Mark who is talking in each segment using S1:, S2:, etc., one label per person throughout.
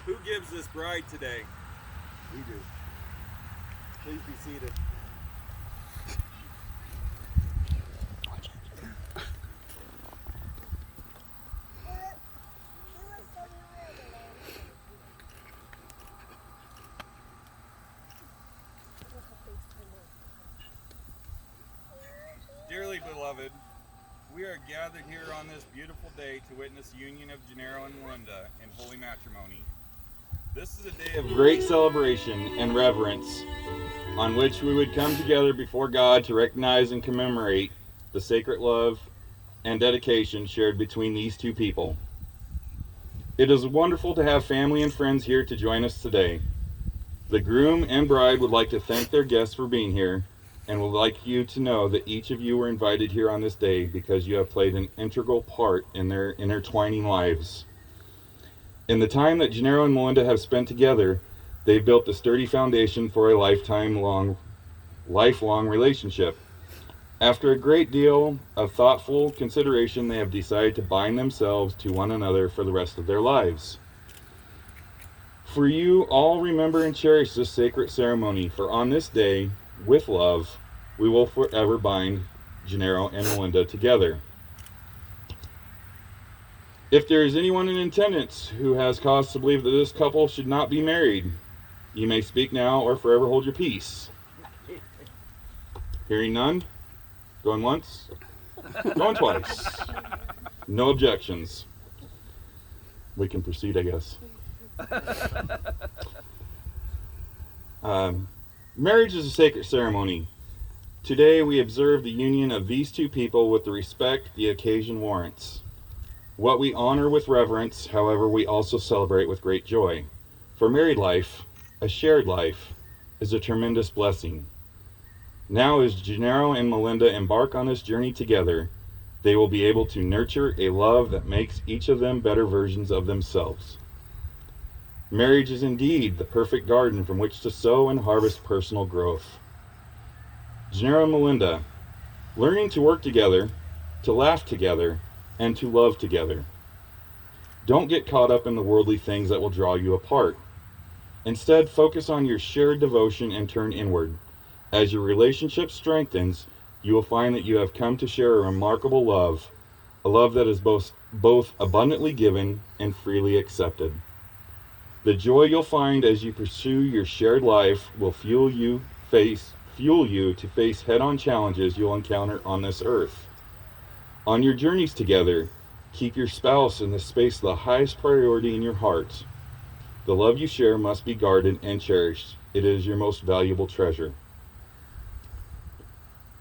S1: Who gives this bride today?
S2: We do. Please be seated.
S1: Dearly beloved, we are gathered here on this beautiful day to witness the union of Janeiro and Melinda in holy matrimony. This is a day of great celebration and reverence on which we would come together before God to recognize and commemorate the sacred love and dedication shared between these two people. It is wonderful to have family and friends here to join us today. The groom and bride would like to thank their guests for being here and would like you to know that each of you were invited here on this day because you have played an integral part in their intertwining lives. In the time that Janeiro and Melinda have spent together, they've built a sturdy foundation for a lifelong relationship. After a great deal of thoughtful consideration, they have decided to bind themselves to one another for the rest of their lives. For you all remember and cherish this sacred ceremony, for on this day, with love, we will forever bind Janeiro and Melinda together. If there is anyone in attendance who has cause to believe that this couple should not be married, you may speak now or forever hold your peace. Hearing none, going once, going twice. No objections. We can proceed, I guess. Marriage is a sacred ceremony. Today we observe the union of these two people with the respect the occasion warrants. What we honor with reverence, however, we also celebrate with great joy. For married life, a shared life, is a tremendous blessing. Now, as Janeiro and Melinda embark on this journey together, they will be able to nurture a love that makes each of them better versions of themselves. Marriage is indeed the perfect garden from which to sow and harvest personal growth. Janeiro and Melinda, learning to work together, to laugh together, and to love together. Don't get caught up in the worldly things that will draw you apart. Instead, focus on your shared devotion and turn inward. As your relationship strengthens, you will find that you have come to share a remarkable love, a love that is both abundantly given and freely accepted. The joy you'll find as you pursue your shared life will fuel you to face head-on challenges you'll encounter on this earth. On your journeys together, keep your spouse in the space the highest priority in your heart. The love you share must be guarded and cherished. It is your most valuable treasure.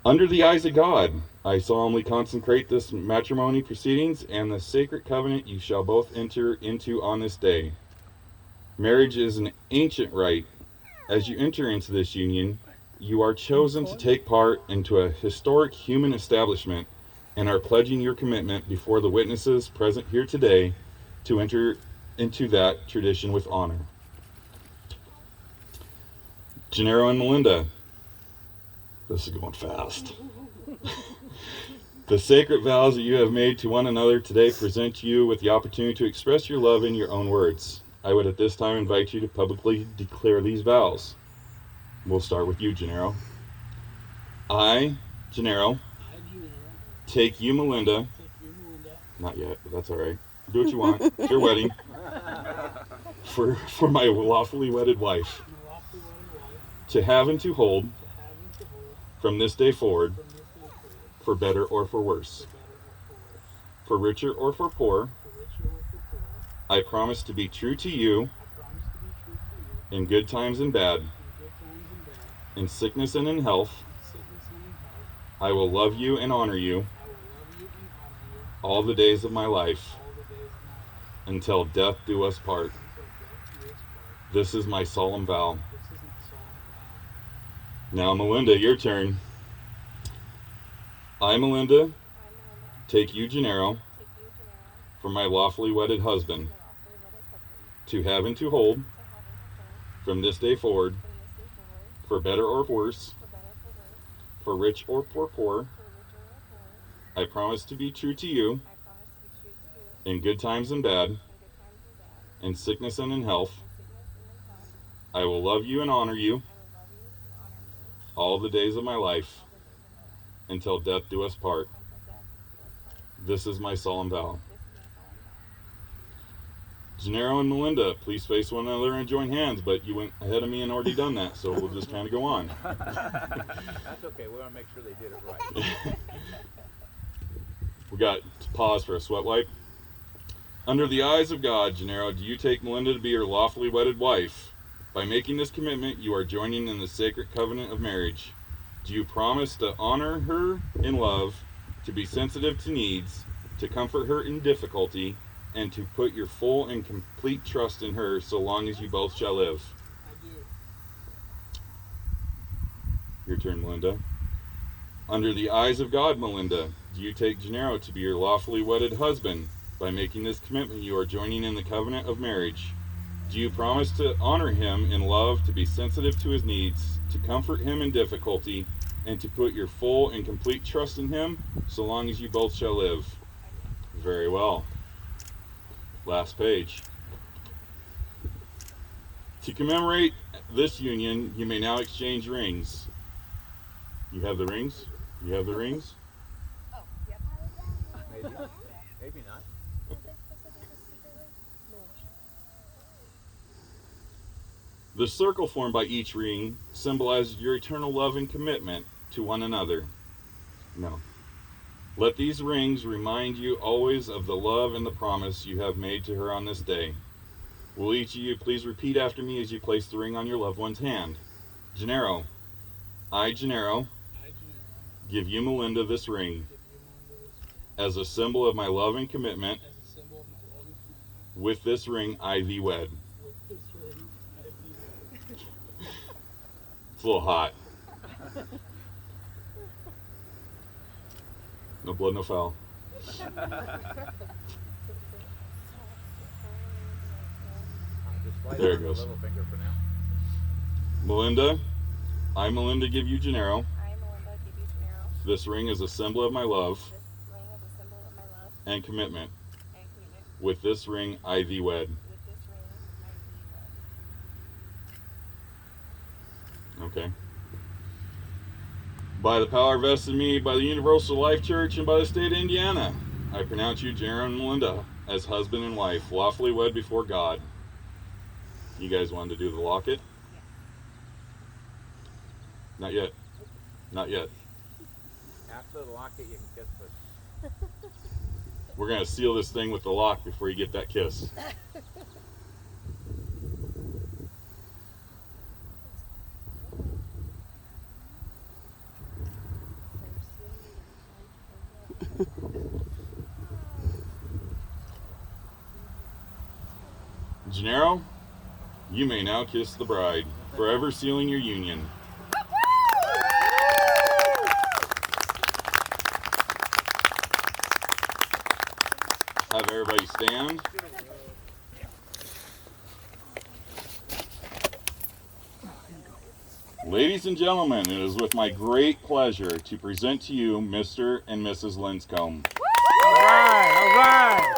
S1: Under the eyes of God, I solemnly consecrate this matrimony proceedings and the sacred covenant you shall both enter into on this day. Marriage is an ancient rite. As you enter into this union, you are chosen to take part into a historic human establishment and are pledging your commitment before the witnesses present here today to enter into that tradition with honor. Janeiro and Melinda, this is going fast. The sacred vows that you have made to one another today present you with the opportunity to express your love in your own words. I would at this time invite you to publicly declare these vows. We'll start with you, Janeiro. I, Janeiro, take you, Melinda. Not yet, but that's all right. Do what you want. It's your wedding. For my lawfully wedded wife. To have and to hold. From this day forward. For better or for worse. For richer or for poor. I promise to be true to you. In good times and bad. In sickness and in health. I will love you and honor you. All the days of my life, until death do us part. This is my solemn vow. Now, Melinda, your turn. I, Melinda, take you, Janeiro, for my lawfully wedded husband, to have and to hold, from this day forward, for better or worse, for rich or for poor. I promise to be true to you in good times and bad, in sickness and in health.
S3: in sickness and in health.
S1: I will love you and honor you
S3: I will love you and honor you
S1: all the days of my life
S3: all the days of my life,
S1: until death do us part.
S3: until death do us part.
S1: This is my solemn vow.
S3: This is my solemn vow.
S1: Janeiro and Melinda, please face one another and join hands, but you went ahead of me and already done that, so we'll just kind of go on.
S4: That's okay. We want to make sure they did it right.
S1: We got to pause for a sweat wipe. Under the eyes of God, Janeiro, do you take Melinda to be your lawfully wedded wife? By making this commitment, you are joining in the sacred covenant of marriage. Do you promise to honor her in love, to be sensitive to needs, to comfort her in difficulty, and to put your full and complete trust in her so long as you both shall live?
S5: I do.
S1: Your turn, Melinda. Under the eyes of God, Melinda, do you take Janeiro to be your lawfully wedded husband? By making this commitment, you are joining in the covenant of marriage. Do you promise to honor him in love, to be sensitive to his needs, to comfort him in difficulty, and to put your full and complete trust in him so long as you both shall live? Very well. Last page. To commemorate this union, you may now exchange rings. You have the rings? You have the rings?
S3: Oh, yep.
S4: Maybe. Maybe not.
S3: Weren't they supposed to do this secretly? No.
S1: The circle formed by each ring symbolizes your eternal love and commitment to one another. No. Let these rings remind you always of the love and the promise you have made to her on this day. Will each of you please repeat after me as you place the ring on your loved one's hand? Janeiro, I, Janeiro, give you, Melinda, this ring as a symbol of my love and commitment. With this ring, I thee wed. It's a little hot. No blood, no foul.
S4: Just slide
S1: There
S4: it
S1: it
S4: on the
S1: goes.
S4: little finger for now.
S1: Melinda, I, Melinda, give you, Janeiro,
S3: I, Melinda, give you Janeiro.
S1: this ring as a symbol of my love
S3: This ring is a symbol of my love
S1: and commitment.
S3: and commitment.
S1: With this ring, I thee wed.
S3: With this ring, I thee wed.
S1: Okay. By the power vested in me by the Universal Life Church and by the state of Indiana, I pronounce you, Janeiro and Melinda, as husband and wife, lawfully wed before God. You guys wanted to do the locket? Not yet. Not yet.
S4: After the locket, you can kiss the.
S1: We're going to seal this thing with the lock before you get that kiss. Janeiro, you may now kiss the bride, forever sealing your union. Have everybody stand. Ladies and gentlemen, it is with my great pleasure to present to you Mr. and Mrs. Linscomb.
S5: All right, all right.